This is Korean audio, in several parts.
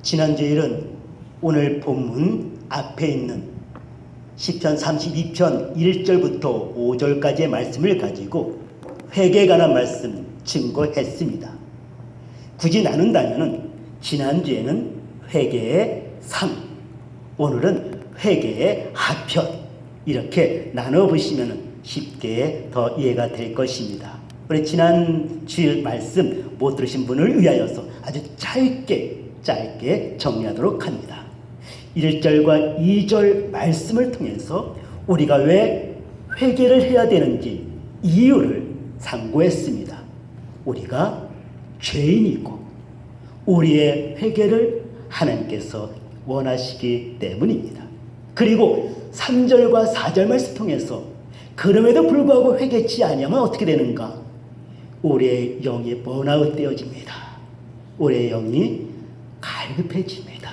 지난주일은 오늘 본문 앞에 있는 시편 32편 1절부터 5절까지의 말씀을 가지고 회개에 관한 말씀 증거했습니다. 굳이 나눈다면 지난주에는 회개의 상, 오늘은 회개의 하편, 이렇게 나눠보시면 쉽게 더 이해가 될 것입니다. 우리 지난 주일 말씀 못 들으신 분을 위하여서 아주 짧게 정리하도록 합니다. 1절과 2절 말씀을 통해서 우리가 왜 회개를 해야 되는지 이유를 상고했습니다. 우리가 죄인이고 우리의 회개를 하나님께서 원하시기 때문입니다. 그리고 3절과 4절 말씀 통해서 그럼에도 불구하고 회개치 아니하면 어떻게 되는가? 우리의 영이 번아웃 되어집니다. 우리의 영이 갈급해집니다.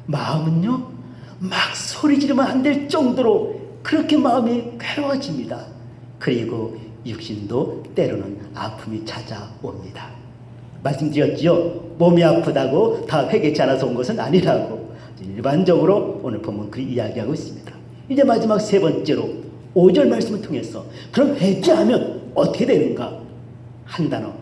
마음은요, 막 소리 지르면 안 될 정도로 그렇게 마음이 괴로워집니다. 그리고 육신도 때로는 아픔이 찾아옵니다. 말씀드렸지요. 몸이 아프다고 다 회개치 않아서 온 것은 아니라고 일반적으로 오늘 본문 그 이야기하고 있습니다. 이제 마지막 세 번째로 5절 말씀을 통해서 그럼 회개하면 어떻게 되는가? 한 단어,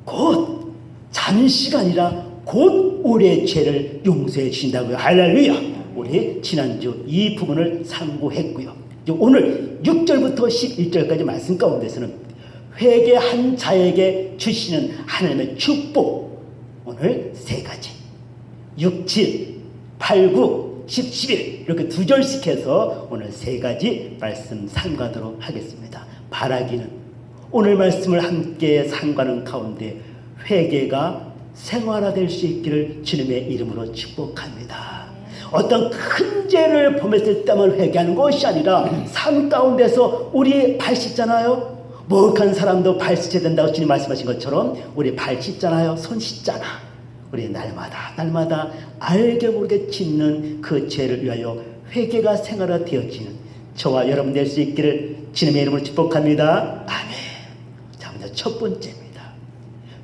곧 잠시가 아니라 곧 우리의 죄를 용서해 주신다고요. 할렐루야. 우리 지난주 이 부분을 상고했고요. 오늘 6절부터 11절까지 말씀 가운데서는 회개한 자에게 주시는 하나님의 축복, 오늘 세 가지 6, 7, 8, 9, 10, 11 이렇게 두 절씩 해서 오늘 세 가지 말씀 상고하도록 하겠습니다. 바라기는 오늘 말씀을 함께 상고하는 가운데 회개가 생활화될 수 있기를 주님의 이름으로 축복합니다. 어떤 큰 죄를 범했을 때만 회개하는 것이 아니라 삶 가운데서 우리 발 씻잖아요. 목욕한 사람도 발 씻어야 된다고 주님 말씀하신 것처럼 우리 발 씻잖아요. 손 씻잖아. 우리 날마다 알게 모르게 짓는 그 죄를 위하여 회개가 생활화되어지는 저와 여러분 될 수 있기를 주님의 이름으로 축복합니다. 아멘. 자, 먼저 첫 번째입니다.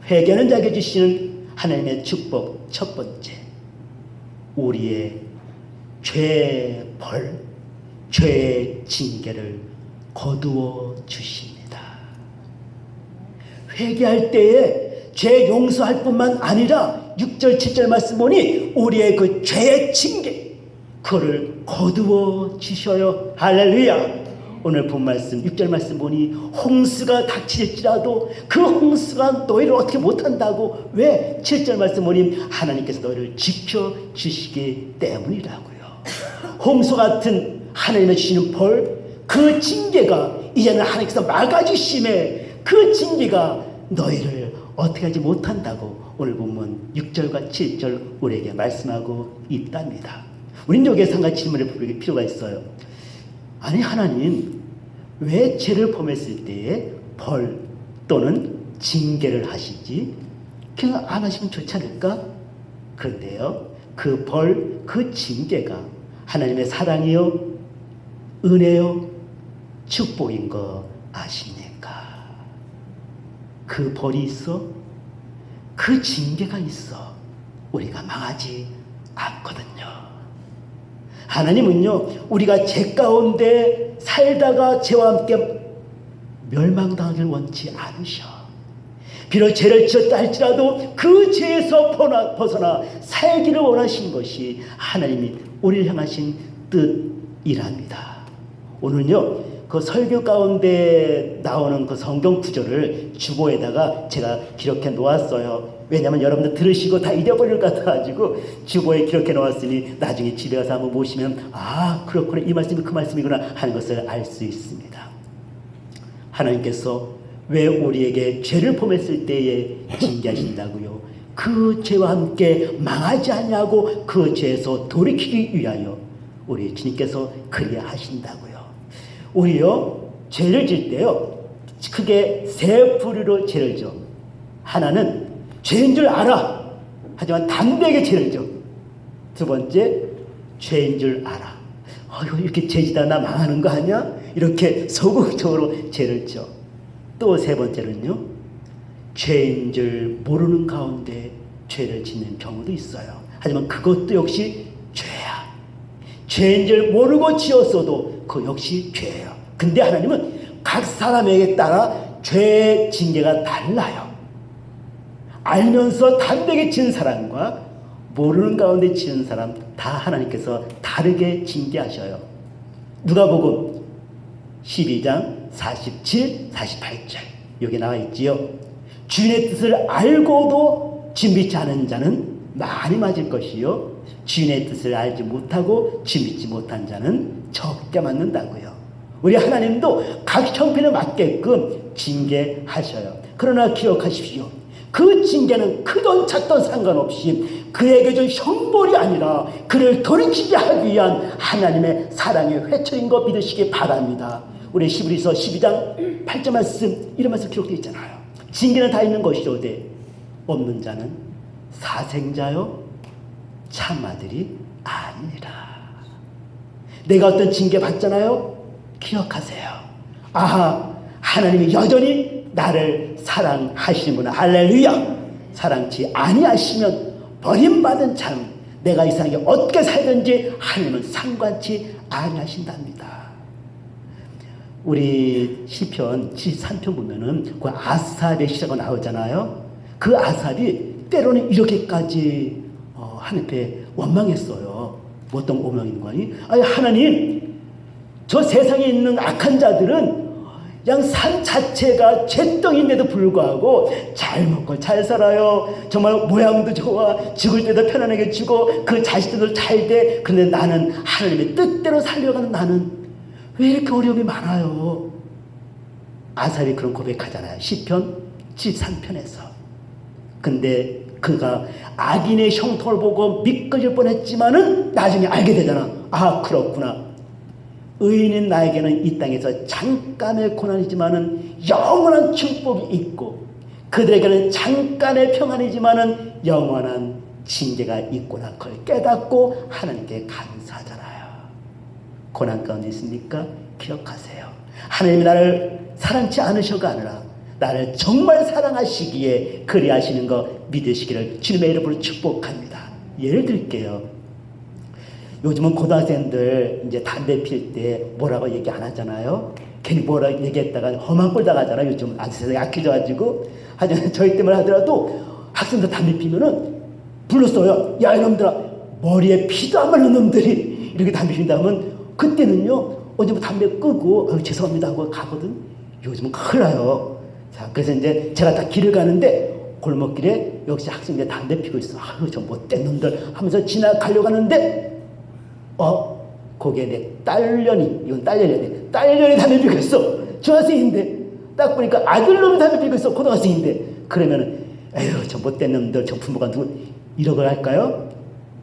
회개하는 자에게 주시는 하나님의 축복 첫 번째, 우리의 죄의 벌, 죄의 징계를 거두어 주십니다. 회개할 때에 죄 용서할 뿐만 아니라 6절 7절 말씀 보니 우리의 그 죄의 징계, 그를 거두어 주셔요. 할렐루야. 오늘 본 말씀 6절 말씀 보니 홍수가 닥칠지라도 그 홍수가 너희를 어떻게 못한다고. 왜? 7절 말씀 보니 하나님께서 너희를 지켜주시기 때문이라고요. 홍수 같은 하나님의 주시는 벌, 그 징계가 이제는 하나님께서 막아주심에 그 징계가 너희를 어떻게 하지 못한다고 오늘 보면 6절과 7절 우리에게 말씀하고 있답니다. 우린 여기에 한 가지 질문을 부를 필요가 있어요. 아니, 하나님 왜 죄를 범했을 때에 벌 또는 징계를 하시지? 그냥 안 하시면 좋지 않을까? 그런데요, 그 벌, 그 징계가 하나님의 사랑이요, 은혜요, 축복인 거 아십니까? 그 벌이 있어, 그 징계가 있어 우리가 망하지 않거든요. 하나님은요, 우리가 죄 가운데 살다가 죄와 함께 멸망당하기를 원치 않으셔. 비록 죄를 지었다 할지라도 그 죄에서 벗어나 살기를 원하신 것이 하나님이 우리를 향하신 뜻이랍니다. 오늘은요, 그 설교 가운데 나오는 그 성경 구절을 주보에다가 제가 기록해 놓았어요. 왜냐하면 여러분들 들으시고 다 잊어버릴 것 같아가지고 주보에 기록해 놓았으니 나중에 집에 가서 한번 보시면 아, 그렇구나, 이 말씀이 그 말씀이구나 하는 것을 알 수 있습니다. 하나님께서 왜 우리에게 죄를 범했을 때에 징계하신다고요? 그 죄와 함께 망하지 않냐고 그 죄에서 돌이키기 위하여 우리 주님께서 그리하신다고요. 우리요, 죄를 질 때요, 크게 세 부류로 죄를 져. 하나는 죄인 줄 알아. 하지만 담대하게 죄를 져. 두 번째, 죄인 줄 알아. 이거 이렇게 죄지다 나 망하는 거 아니야? 이렇게 소극적으로 죄를 져. 또 세 번째는요, 죄인 줄 모르는 가운데 죄를 짓는 경우도 있어요. 하지만 그것도 역시 죄야. 죄인 줄 모르고 지었어도 그 역시 죄예요. 근데 하나님은 각 사람에게 따라 죄의 징계가 달라요. 알면서 담대하게 지은 사람과 모르는 가운데 지은 사람 다 하나님께서 다르게 징계하셔요. 누가복음 12장 47, 48절 여기 나와 있지요. 주인의 뜻을 알고도 준비치 않은 자는 많이 맞을 것이요, 주인의 뜻을 알지 못하고 준비치 못한 자는 적게 맞는다고요. 우리 하나님도 각 형편에 맞게끔 징계하셔요. 그러나 기억하십시오. 그 징계는 크던 작던 상관없이 그에게 준 형벌이 아니라 그를 돌이키게 하기 위한 하나님의 사랑의 회초인 거 믿으시기 바랍니다. 우리 히브리서 12장 8절 말씀, 이런 말씀 기록되어 있잖아요. 징계는 다 있는 것이오되 없는 자는 사생자요 참아들이 아니라. 내가 어떤 징계 받잖아요. 기억하세요. 아하, 하나님이 여전히 나를 사랑하시는구나. 할렐루야. 사랑치 아니하시면 버림받은 참, 내가 이 세상에 어떻게 살든지 하나님은 상관치 아니하신답니다. 우리 시편 73편 보면은 그 아삽의 시작가 나오잖아요. 그 아삽이 때로는 이렇게까지 하나님 앞에 원망했어요. 어떤 원망인가니? 아니, 하나님, 저 세상에 있는 악한 자들은 그냥 산 자체가 잿덩인데도 불구하고 잘 먹고 잘 살아요. 정말 모양도 좋아. 죽을 때도 편안하게 죽어. 그 자식들도 잘 돼. 그런데 나는 하나님의 뜻대로 살려가는 나는 왜 이렇게 어려움이 많아요? 아삽이 그런 고백하잖아요. 시편 73편에서. 근데 그가 악인의 형통을 보고 미끄러질 뻔했지만은 나중에 알게 되잖아. 아, 그렇구나. 의인인 나에게는 이 땅에서 잠깐의 고난이지만은 영원한 축복이 있고, 그들에게는 잠깐의 평안이지만은 영원한 징계가 있구나. 그걸 깨닫고 하나님께 감사하잖아요. 고난 가운데 있습니까? 기억하세요. 하나님이 나를 사랑치 않으셔가 아니라 나를 정말 사랑하시기에 그리하시는 거 믿으시기를 주님의 이름으로 축복합니다. 예를 들게요. 요즘은 고등학생들 이제 담배 필 때 뭐라고 얘기 안 하잖아요. 괜히 뭐라고 얘기했다가 험한 꼴 당하잖아요. 요즘 아주 세상이 약해져가지고. 하지만 저희 때문에 하더라도 학생들 담배 피면은 불렀어요. 야, 이놈들아, 머리에 피도 안 마른 놈들이 이렇게 담배 핀다면 그때는요, 어제 담배 끄고 죄송합니다 하고 가거든. 요즘은 큰일 나요. 자, 그래서 이제 제가 다 길을 가는데 골목길에 역시 학생들이 담배 피고 있어. 아유, 저 못된 놈들 하면서 지나가려고 하는데 거기에 내 딸년이, 이건 딸년이야. 딸년이 담배 피고 있어. 중학생인데. 딱 보니까 아들놈이 담배 피고 있어. 고등학생인데. 그러면은 에휴, 저 못된 놈들, 저 부모가 누구 이러고 할까요?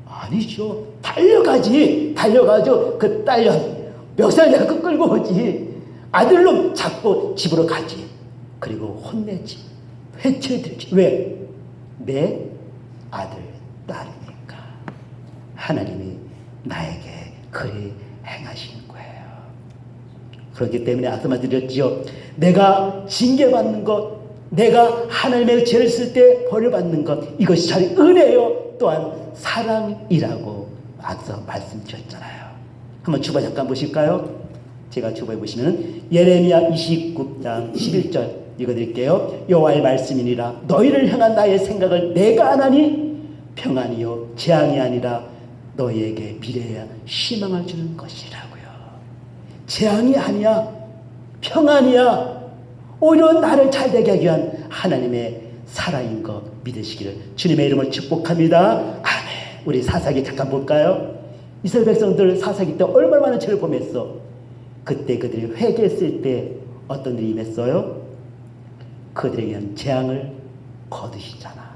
아니죠. 달려가죠. 그 딸년 멱살 잡고 끌고 오지. 아들놈 잡고 집으로 가지. 그리고 혼내지. 회초해드리지. 왜? 내 아들, 딸이니까. 하나님이 나에게 그리 행하시는 거예요. 그렇기 때문에 앞서 말씀드렸지요. 내가 징계받는 것, 내가 하나님의 죄를 쓸 때 벌을 받는 것, 이것이 참 은혜요, 또한 사랑이라고 앞서 말씀드렸잖아요. 한번 주보 잠깐 보실까요? 제가 주보에 보시면 예레미야 29장 11절 읽어드릴게요. 여호와의 말씀이니라. 너희를 향한 나의 생각을 내가 아나니 평안이요 재앙이 아니라 너희에게 미래야 희망을 주는 것이라고요. 재앙이 아니야, 평안이야. 오히려 나를 잘되게 하기 위한 하나님의 사랑인 거 믿으시기를 주님의 이름을 축복합니다. 아멘. 우리 사사기 잠깐 볼까요? 이스라엘 백성들 사사기 때 얼마나 많은 죄를 범했어. 그때 그들이 회개했을 때 어떤 일이 임했어요? 그들에게는 재앙을 거두시잖아.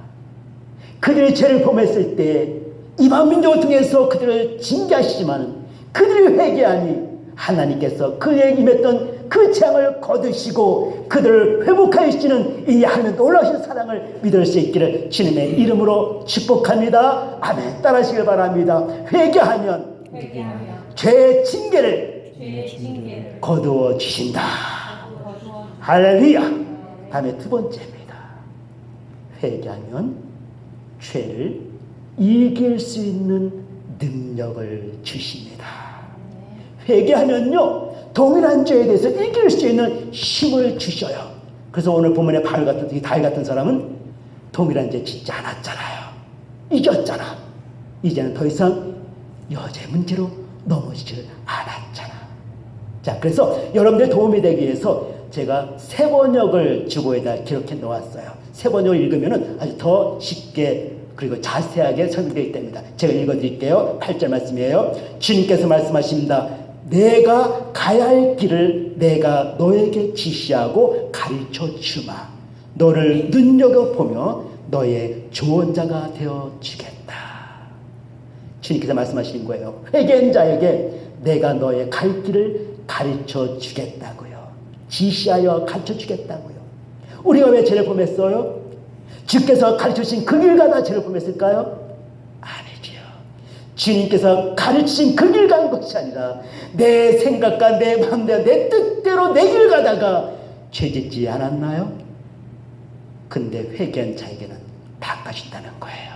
그들의 죄를 범했을 때 이방 민족을 통해서 그들을 징계하시지만 그들이 회개하니 하나님께서 그에게 임했던 그 재앙을 거두시고 그들을 회복하여 주시는 이 하나님의 놀라우신 사랑을 믿을 수 있기를 주님의 이름으로 축복합니다. 아멘. 따라하시길 바랍니다. 회개하면 죄의 징계를 거두어 주신다. 할렐루야. 다음에 두 번째입니다. 회개하면 죄를 이길 수 있는 능력을 주십니다. 회개하면요, 동일한 죄에 대해서 이길 수 있는 힘을 주셔요. 그래서 오늘 본문의 다윗 같은 사람은 동일한 죄 짓지 않았잖아요. 이겼잖아. 이제는 더 이상 여죄 문제로 넘어지지를 않았잖아. 자, 그래서 여러분들 도움이 되기 위해서 제가 새 번역을 주보에다 기록해 놓았어요. 새 번역을 읽으면 아주 더 쉽게 그리고 자세하게 설명되어 있답니다. 제가 읽어드릴게요. 8절 말씀이에요. 주님께서 말씀하십니다. 내가 가야 할 길을 내가 너에게 지시하고 가르쳐 주마. 너를 눈여겨보며 너의 조언자가 되어 주겠다. 주님께서 말씀하시는 거예요. 회개한 자에게 내가 너의 갈 길을 가르쳐 주겠다고요. 지시하여 가르쳐 주겠다고요. 우리가 왜 죄를 범했어요? 주께서 가르쳐주신 그 길 가다 죄를 범했을까요? 아니지요. 주님께서 가르치신 그 길 간 것이 아니라 내 생각과 내 마음대로 내 뜻대로 내 길 가다가 죄 짓지 않았나요? 근데 회개한 자에게는 바꿔준다는 거예요.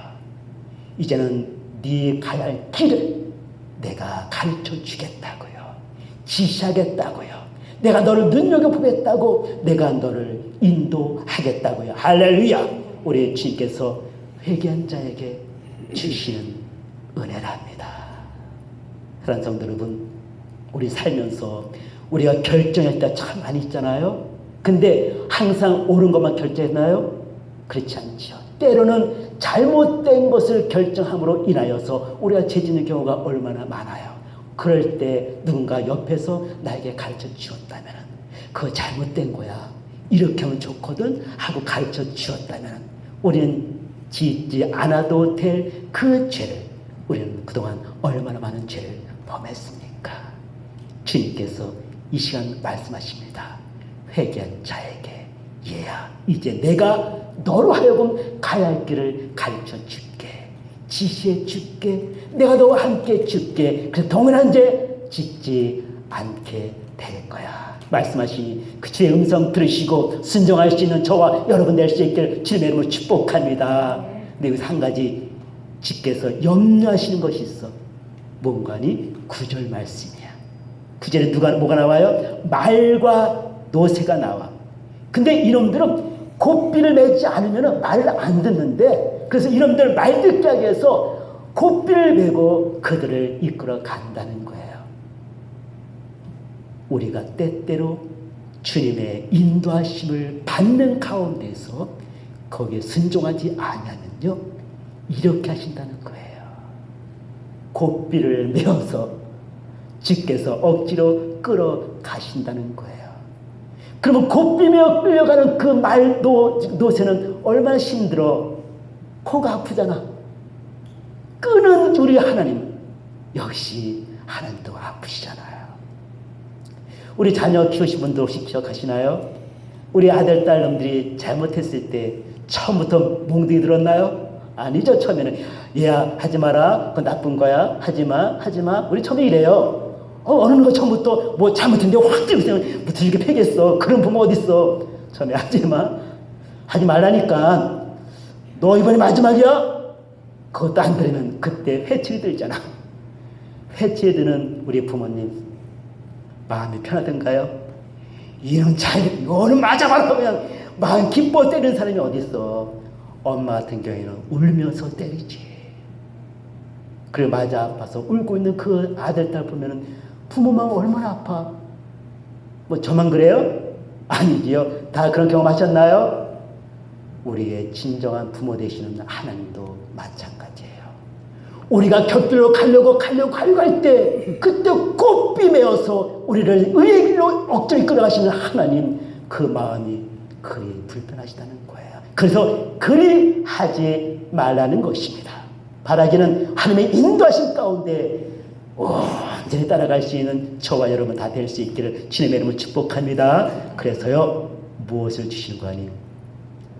이제는 네 가야 할 길을 내가 가르쳐 주겠다고요. 지시하겠다고요. 내가 너를 눈여겨보겠다고, 내가 너를 인도하겠다고요. 할렐루야. 우리 주님께서 회개한 자에게 주시는 은혜랍니다. 사랑하는 성도 여러분, 우리 살면서 우리가 결정할 때 참 많이 있잖아요. 근데 항상 옳은 것만 결정했나요? 그렇지 않죠. 때로는 잘못된 것을 결정함으로 인하여서 우리가 죄짓는 경우가 얼마나 많아요. 그럴 때 누군가 옆에서 나에게 가르쳐 주었다면 그거 잘못된 거야, 이렇게 하면 좋거든 하고 가르쳐 주었다면 우리는 짓지 않아도 될 그 죄를, 우리는 그동안 얼마나 많은 죄를 범했습니까? 주님께서 이 시간 말씀하십니다. 회개한 자에게 얘야, 이제 내가 너로 하여금 가야 할 길을 가르쳐 줄게, 지시해 줄게, 내가 너와 함께 줄게. 그래서 동일한 죄 짓지 않게 될 거야. 말씀하시니 그 주의 음성 들으시고 순종할 수 있는 저와 여러분 될 수 있기를 주님의 이름으로 축복합니다. 근데 여기서 한 가지 주께서 염려하시는 것이 있어. 뭔가니? 9절 말씀이야. 9절에 뭐가 나와요? 말과 노새가 나와. 근데 이놈들은 곱비를 매지 않으면 말을 안 듣는데, 그래서 이놈들 말 듣게 하기 위해서 곱비를 메고 그들을 이끌어 간다는 거예요. 우리가 때때로 주님의 인도하심을 받는 가운데서 거기에 순종하지 아니하면요, 이렇게 하신다는 거예요. 곱비를 메어서 주께서 억지로 끌어가신다는 거예요. 그러면 곱비며 끌려가는 그 말 노새는 얼마나 힘들어. 코가 아프잖아. 끄는 우리 하나님 역시 하나님도 아프시잖아요. 우리 자녀 키우신 분들 혹시 기억하시나요? 우리 아들 딸놈들이 잘못했을 때 처음부터 몽둥이 들었나요? 아니죠. 처음에는 얘야 하지 마라, 그건 나쁜 거야, 하지마 하지마. 우리 처음에 이래요. 어느 거 처음부터 뭐 잘못했는데 확 들으세요. 뭐 들게 패겠어. 그런 부모 어딨어. 처음에 하지마, 하지 말라니까. 너 이번에 마지막이야? 그것도 안 들으면 그때 회초리 들잖아. 회초리 드는 우리 부모님 마음이 편하던가요? 이런 차이, 이거는 맞아봐라 그냥 마음 기뻐 때리는 사람이 어딨어. 엄마 같은 경우에는 울면서 때리지. 그래 맞아 아파서 울고 있는 그 아들 딸 보면은 부모 마음 얼마나 아파. 뭐 저만 그래요? 아니지요. 다 그런 경험 하셨나요? 우리의 진정한 부모 되시는 하나님도 마찬가지예요. 우리가 곁길로 가려고 할 때 그때 곱비 메어서 우리를 의의 길로 억지로 이끌어가시는 하나님, 그 마음이 그리 불편하시다는 거예요. 그래서 그리 하지 말라는 것입니다. 바라기는 하나님의 인도하신 가운데 완전히 따라갈 수 있는 저와 여러분 다 될 수 있기를 주님의 이름으로 축복합니다. 그래서요, 무엇을 주시는 거 아니에요?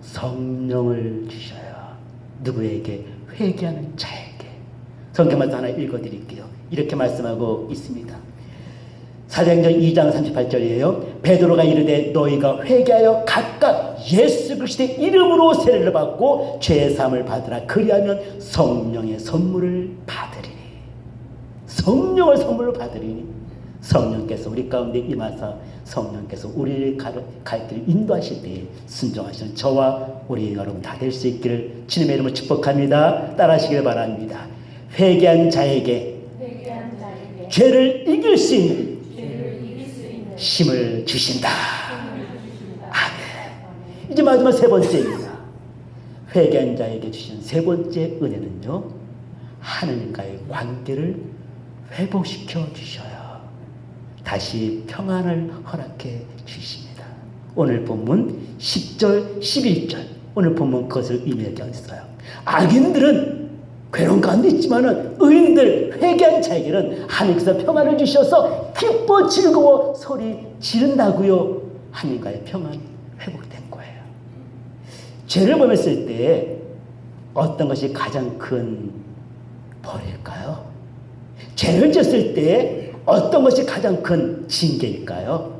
성령을 주셔요. 누구에게? 회개하는 자에게. 성경 말씀 하나 읽어드릴게요. 이렇게 말씀하고 있습니다. 사도행전 2장 38절이에요. 베드로가 이르되 너희가 회개하여 각각 예수 그리스도의 이름으로 세례를 받고 죄의 사함을 받으라. 그리하면 성령의 선물을 받으리니. 성령을 선물로 받으리니. 성령께서 우리 가운데 임하사 성령께서 우리를 갈 길을 인도하실 때에 순종하시는 저와 우리 여러분 다 될 수 있기를 주님의 이름으로 축복합니다. 따라하시길 바랍니다. 회개한 자에게 죄를 이길 수 있는 힘을 주신다. 아멘. 이제 마지막 세 번째입니다. 회개한 자에게 주신 세 번째 은혜는요, 하나님과의 관계를 회복시켜 주셔요. 다시 평안을 허락해 주십니다. 오늘 본문 10절 11절 오늘 본문 그것을 의미하고 있어요. 악인들은 괴로운 가운데 있지만은 의인들 회개한 자에게는 하나님께서 평안을 주셔서 기뻐 즐거워 소리 지른다고요. 하나님과의 평안 회복된 거예요. 죄를 범했을 때 어떤 것이 가장 큰 벌일까요? 죄를 졌을 때 어떤 것이 가장 큰 징계일까요?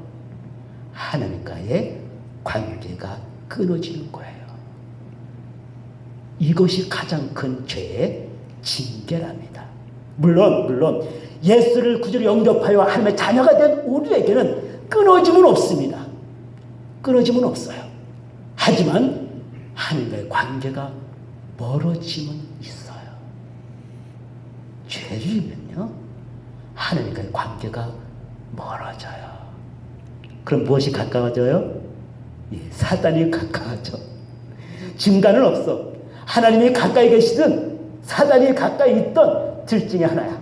하나님과의 관계가 끊어지는 거예요. 이것이 가장 큰 죄의 징계랍니다. 물론 예수를 구주로 영접하여 하나님의 자녀가 된 우리에게는 끊어짐은 없습니다. 끊어짐은 없어요. 하지만 하나님과의 관계가 멀어짐은 있어요. 죄지면요 하나님과의 관계가 멀어져요. 그럼 무엇이 가까워져요? 사단이 가까워져. 중간은 없어. 하나님이 가까이 계시든 사단이 가까이 있던 둘 중에 하나야.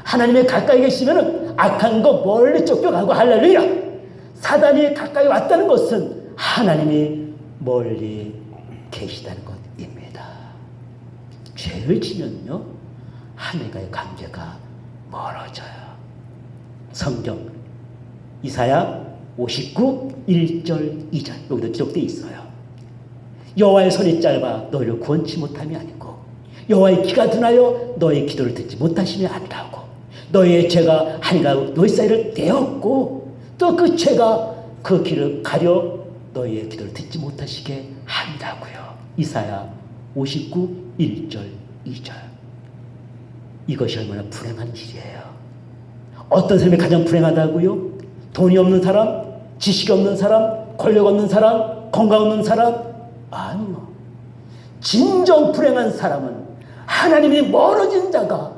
하나님이 가까이 계시면 악한 거 멀리 쫓겨가고 할렐루야. 사단이 가까이 왔다는 것은 하나님이 멀리 계시다는 것입니다. 죄를 지면요 하나님과의 관계가 멀어져요. 성경 이사야 59 1절 2절 여기도 기록되어 있어요. 여호와의 손이 짧아 너희를 구원치 못함이 아니고 여호와의 귀가 둔하여 너희의 기도를 듣지 못하심이 아니라고. 너희의 죄가 하나님과 너희 사이를 떼었고 또 그 죄가 그 길을 가려 너희의 기도를 듣지 못하시게 한다고요. 이사야 59 1절 2절. 이것이 얼마나 불행한 일이에요. 어떤 사람이 가장 불행하다고요? 돈이 없는 사람, 지식이 없는 사람, 권력 없는 사람, 건강 없는 사람? 아니요. 진정 불행한 사람은 하나님이 멀어진 자가,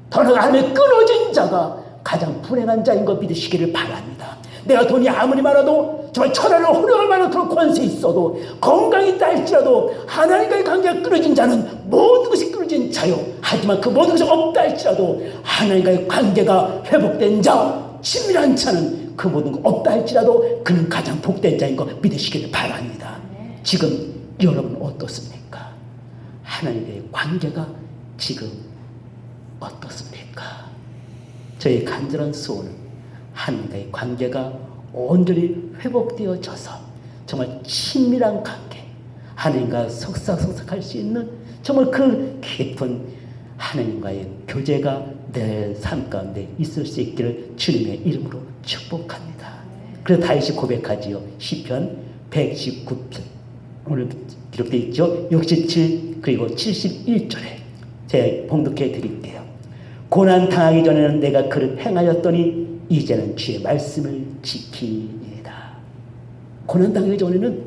더 나아가 하나님이 끊어진 자가 가장 불행한 자인 것 믿으시기를 바랍니다. 내가 돈이 아무리 많아도 정말 천하를 호령할 만한 그런 권세 있어도 건강이 있다 할지라도 하나님과의 관계가 끊어진 자는 모든 것이 끊어진 자요. 하지만 그 모든 것이 없다 할지라도 하나님과의 관계가 회복된 자, 친밀한 자는 그 모든 것 없다 할지라도 그는 가장 복된 자인 것 믿으시기를 바랍니다. 지금 여러분 어떻습니까? 하나님과의 관계가 지금 어떻습니까? 저의 간절한 소원은 하나님과의 관계가 온전히 회복되어져서 정말 친밀한 관계, 하나님과 속삭속삭할 수 있는 정말 그 깊은 하나님과의 교제가 내 삶 가운데 있을 수 있기를 주님의 이름으로 축복합니다. 그래서 다윗이 고백하지요. 시편 119편 오늘 기록되어 있죠. 67 그리고 71절에 제가 봉독해 드릴게요. 고난 당하기 전에는 내가 그를 행하였더니 이제는 주의 말씀을 지키리이다. 고난 당하기 전에는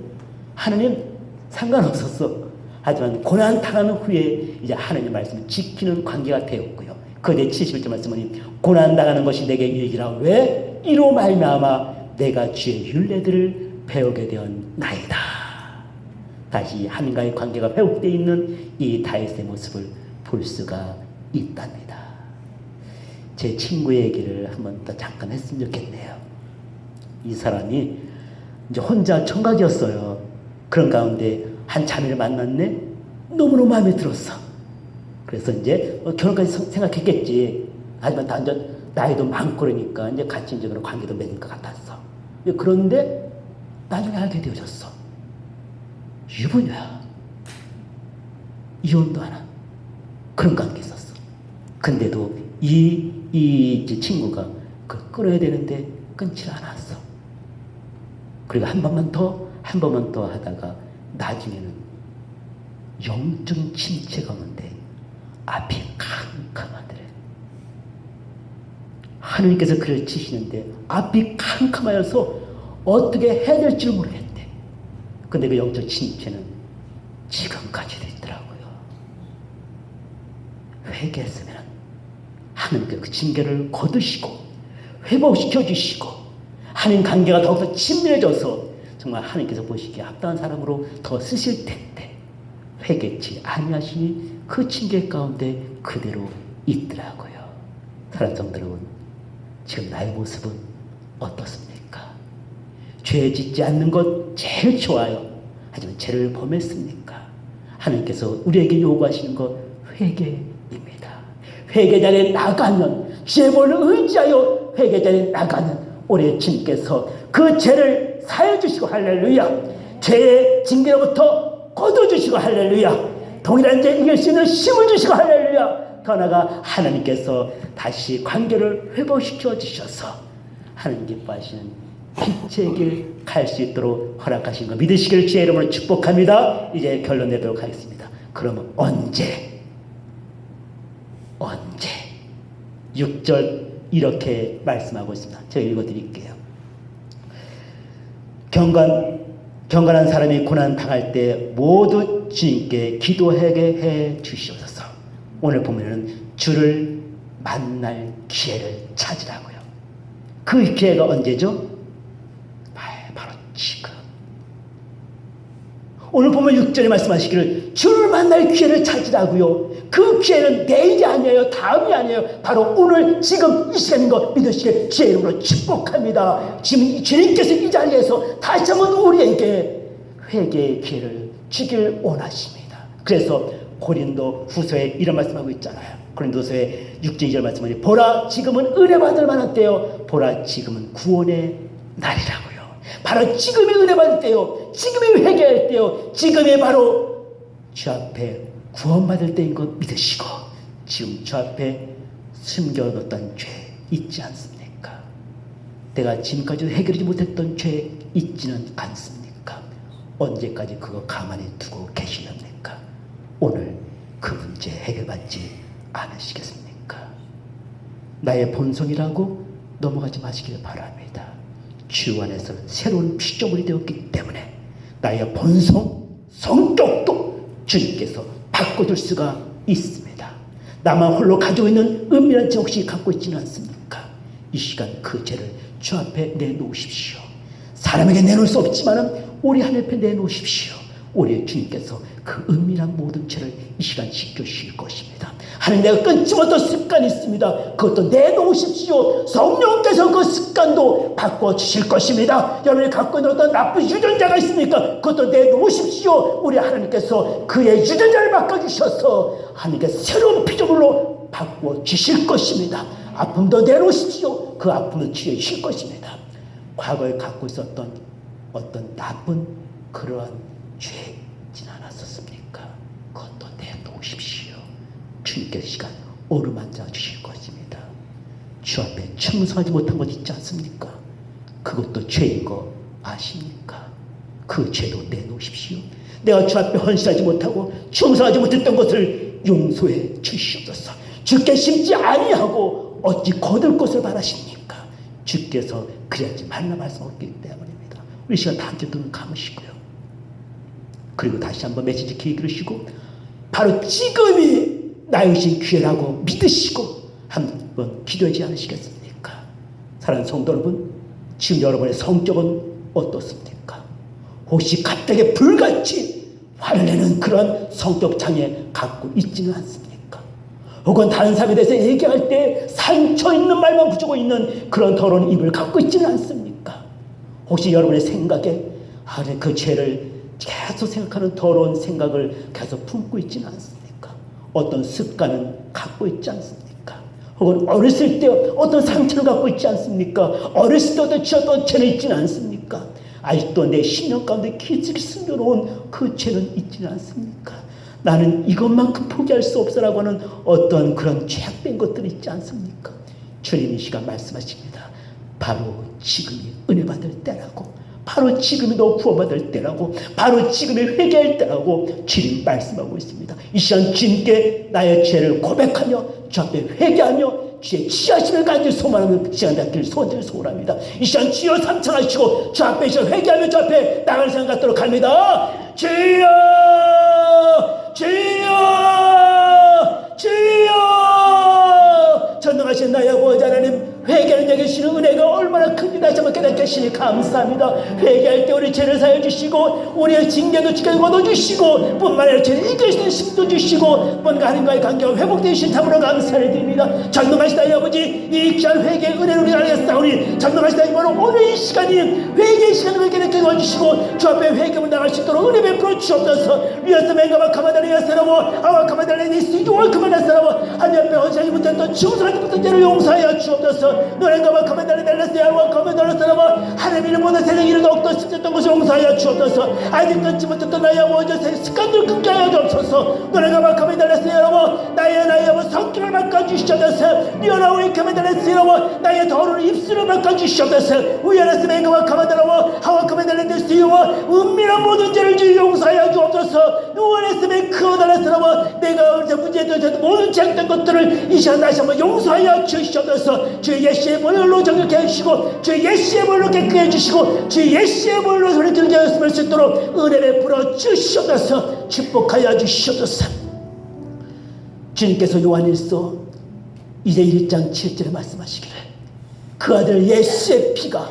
하나님 상관없었어. 하지만 고난 당한 후에 이제 하나님 말씀을 지키는 관계가 되었고요. 그의 71절 말씀은 고난 당하는 것이 내게 유익이라. 왜? 이로 말미암아 내가 주의 율례들을 배우게 되었나이다. 다시 하나님과의 관계가 회복되어 있는 이 다윗의 모습을 볼 수가 있답니다. 제 친구 얘기를 한번 더 잠깐 했으면 좋겠네요. 이 사람이 이제 혼자 청각이었어요. 그런 가운데 한 자매를 만났네. 너무너무 마음에 들었어. 그래서 이제 결혼까지 생각했겠지. 하지만 다 이제 나이도 많고 그러니까 이제 같이 이제 그런 관계도 맺은 것 같았어. 그런데 나중에 알게 되어졌어. 유부녀야. 이혼도 안 한 그런 관계 있었어. 근데도 이 친구가 끊어야 되는데 끊질 않았어. 그리고 한 번만 더 하다가 나중에는 영적인 침체가 오는데 앞이 캄캄하더래. 하느님께서 그를 치시는데 앞이 캄캄하여서 어떻게 해야 될지를 모르겠대. 근데 그 영적 침체는 지금까지도 있더라고요. 회개했으면 하느님께서 그 징계를 거두시고 회복시켜 주시고 하나님 관계가 더욱더 친밀해져서 정말 하나님께서 보시기에 합당한 사람으로 더 쓰실 텐데 회개치 아니하시니 그 징계 가운데 그대로 있더라고요. 사랑하는 성도 여러분, 지금 나의 모습은 어떻습니까? 죄 짓지 않는 것 제일 좋아요. 하지만 죄를 범했습니까? 하나님께서 우리에게 요구하시는 것 회개입니다. 회개 자리에 나가면 죄벌을 의지하여 회개 자리에 나가는 우리 주님께서 그 죄를 사해 주시고 할렐루야. 죄의 징계로부터 거둬주시고 할렐루야. 동일한 죄 이길 수 있는 힘을 주시고 할렐루야. 더 나아가 하나님께서 다시 관계를 회복시켜 주셔서 하나님 기뻐하시는 빛의 길 갈 수 있도록 허락하신 거 믿으시길 주의 이름으로 축복합니다. 이제 결론 내도록 하겠습니다. 그러면 언제 6절 이렇게 말씀하고 있습니다. 제가 읽어드릴게요. 경건한 사람이 고난 당할 때 모두 주님께 기도하게 해 주시옵소서. 오늘 보면은 주를 만날 기회를 찾으라고요. 그 기회가 언제죠? 바로 지금. 오늘 보면 6절에 말씀하시기를 주를 만날 기회를 찾으라고요. 그 기회는 내일이 아니에요. 다음이 아니에요. 바로 오늘 지금 이 시간인 거 믿으시길 주의 이름으로 축복합니다. 지금 주님께서 이 자리에서 다시 한번 우리에게 회개의 기회를 주길 원하십니다. 그래서 고린도 후서에 이런 말씀하고 있잖아요. 고린도서에 6절 2절 말씀하니 보라 지금은 은혜 받을 만한 때요. 보라 지금은 구원의 날이라고요. 바로 지금이 은혜 받을 때요. 지금이 회개할 때요. 지금이 바로 주 앞에 구원받을 때인 것 믿으시고 지금 주 앞에 숨겨뒀던 죄 있지 않습니까? 내가 지금까지도 해결하지 못했던 죄 있지는 않습니까? 언제까지 그거 가만히 두고 계시렵니까? 오늘 그 문제 해결받지 않으시겠습니까? 나의 본성이라고 넘어가지 마시길 바랍니다. 주 안에서 새로운 피조물이 되었기 때문에 나의 본성, 성격도 주님께서 바꿔줄 수가 있습니다. 나만 홀로 가지고 있는 은밀한 죄 혹시 갖고 있지는 않습니까? 이 시간 그 죄를 주 앞에 내놓으십시오. 사람에게 내놓을 수 없지만 우리 하나님 앞에 내놓으십시오. 우리의 주님께서 그 은밀한 모든 죄를 이 시간 씻겨주실 것입니다. 하나님, 내가 끊지 못한 습관이 있습니다. 그것도 내놓으십시오. 성령께서 그 습관도 바꿔주실 것입니다. 여러분이 갖고 있는 어떤 나쁜 유전자가 있습니까? 그것도 내놓으십시오. 우리 하나님께서 그의 유전자를 바꿔주셔서 하나님께서 새로운 피조물로 바꿔주실 것입니다. 아픔도 내놓으십시오. 그 아픔을 치유해 주실 것입니다. 과거에 갖고 있었던 어떤 나쁜 그러한 죄진 않았었습니까? 그것도 내놓으십시오. 주님께서 시간 오르만져 주실 것입니다. 주 앞에 청소하지 못한 것 있지 않습니까? 그것도 죄인 거 아십니까? 그 죄도 내놓으십시오. 내가 주 앞에 헌신하지 못하고 청소하지 못했던 것을 용서해 주시옵소서. 주께 심지 아니하고 어찌 거둘 것을 바라십니까? 주께서 그래야지 말라 말씀하셨기 때문입니다. 우리 시간 다 함께 눈을 감으시고요. 그리고 다시 한번 메시지 기회 들으시고 바로 지금이 나의 기회라고 믿으시고 한번 기도하지 않으시겠습니까? 사랑하는 성도 여러분, 지금 여러분의 성격은 어떻습니까? 혹시 갑자기 불같이 화를 내는 그런 성격 장애 갖고 있지는 않습니까? 혹은 다른 사람에 대해서 얘기할 때 상처 있는 말만 붙이고 있는 그런 더러운 입을 갖고 있지는 않습니까? 혹시 여러분의 생각에 그 죄를 계속 생각하는 더러운 생각을 계속 품고 있지는 않습니까? 어떤 습관은 갖고 있지 않습니까? 혹은 어렸을 때 어떤 상처를 갖고 있지 않습니까? 어렸을 때 어떤 지었던 죄는 있지는 않습니까? 아직도 내 심령 가운데 깊이 숨겨놓은 그 죄는 있지는 않습니까? 나는 이것만큼 포기할 수 없어라고 하는 어떤 그런 죄악된 것들이 있지 않습니까? 주님 이 시간 말씀하십니다. 바로 지금이 은혜 받을 때라고, 바로 지금이 너 구원받을 때라고, 바로 지금이 회개할 때라고 주님 말씀하고 있습니다. 이 시간 주님께 나의 죄를 고백하며 주 앞에 회개하며 주의 치하심을 간절히 소망하는 그 시간 갖기를 소원합니다. 이 시간 주여 삼창하시고 주 앞에 회개하며 주 앞에 나갈 시간 갖도록 합니다. 주여 주여 주여, 전능하신 나의 아버지 하나님, 회개하는 자에게 주시는 은혜가 얼마나 큽니다. 다시 한번 깨닫게 하시니 감사합니다. 회개할 때 우리 죄를 사여 주시고 우리의 징계도 지켜주고 얻어주시고 뿐만 아니라 죄를 이길 수 있는 힘도 주시고 뭔가 하나님과의 관계가 회복되신 참으로 감사를 드립니다. 전능하신 나의 아버지, 이 귀한 회개의 은혜를 우리가 알겠사오니 전능하신 나의 바로 오늘 이 시간이 회개의 시간을 깨닫게 도와주시고 주 앞에 회개문 나갈 수 있도록 은혜 베풀어 주옵소서. 리어스 맹가마 카마다리아 세라모 아와 카마달레 니스 유월 카마다 세라모 하나님 앞에 헌신하지 못했던 중생하지 못한 죄를 용서하여 주옵소서. 노래가마 카마달레 달라스 아와 카마달레 세라모 하나님의 모든 세상 일을 더욱더 심했던 것을 용서하여 주옵소서. 아직 끊지 못했던 나의 아버지 습관들을 끊게 하여 주옵소서. 노래가마 카마달레 세라모 나의 아버지 성격을 바꿔주시옵소서. 리어나오이 카마달레 세라모 나의 더러운 입술을 바꿔주시옵소서. 우연에서 맹가마 카마달라모 하와 카마달레 니스유와 은밀한 모든 죄를 주 용서하여 주옵소서. 우원했으면 크어달라스라고 내가 문제도 모든 죄악된 것들을 이 시간 다시 한번 용서하여 주시옵소서. 주의 예수의 보혈로 정결케 해주시고 주의 예수의 보혈로 깨끗게 해주시고 주의 예수의 보혈로 소리 들게 하였을 수 있도록 은혜 베풀어 주시옵소서. 축복하여 주시옵소서. 주님께서 요한일서 이제 1장 7절에 말씀하시기를 그 아들 예수의 피가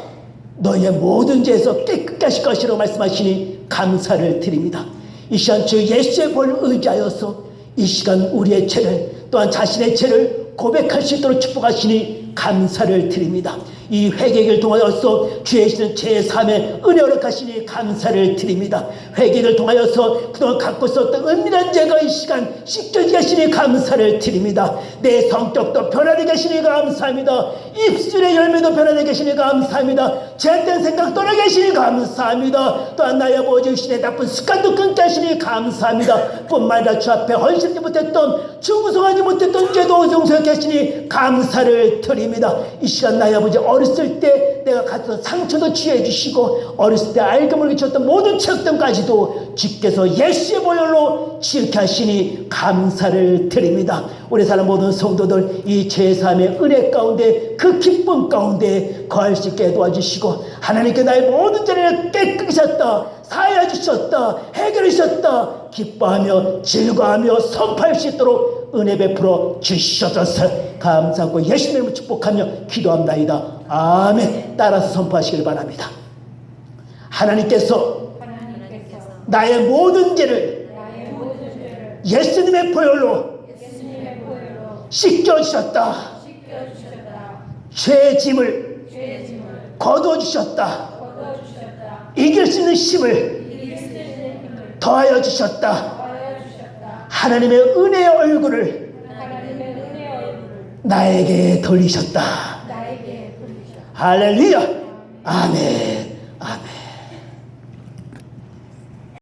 너희의 모든 죄에서 깨끗게 하실 것이라고 말씀하시니 감사를 드립니다. 이 시간 주 예수의 보혈을 의지하여서 이 시간 우리의 죄를 또한 자신의 죄를 고백할 수 있도록 축복하시니 감사를 드립니다. 이 회개를 통하여서 주의 제3의 은혜 허락하시니 감사를 드립니다. 회개를 통하여서 그동안 갖고 있었던 은밀한 죄가 이 시간 씻겨지게 하시니 감사를 드립니다. 내 성격도 변화되게 하시니 감사합니다. 입술의 열매도 변화되게 하시니 감사합니다. 죄된 생각 떠나게 하시니 감사합니다. 또한 나의 아버지 주신의 나쁜 습관도 끊게 하시니 감사합니다. 뿐만 아니라 주 앞에 헌신하지 못했던 충성하지 못했던 죄도 용서하게 하시니 감사를 드립니다. 이 시간 나의 아버지 어렸을 때 내가 가졌던 상처도 치유해 주시고 어렸을 때 알게 모르게 쳤던 모든 책등까지도 주께서 예수의 보혈로 치유케 하시니 감사를 드립니다. 우리 사람 모든 성도들 이 제3의 은혜 가운데 그 기쁨 가운데 거할 수 있게 도와주시고 하나님께 나의 모든 죄를 깨끗이 하셨다, 사하여 주셨다, 해결해 주셨다 기뻐하며 즐거워하며 선포할 수 있도록 은혜 베풀어 주시옵소서. 감사하고 예수님의 이름으로 축복하며 기도합나이다. 아멘. 따라서 선포하시길 바랍니다. 하나님께서 나의 모든 죄를 예수님의 보혈로 씻겨주셨다. 죄의 짐을 거두어주셨다. 이길 수 있는 힘을 더하여 주셨다. 하나님의 은혜의 얼굴을 나에게 돌리셨다. 할렐루야. 아멘.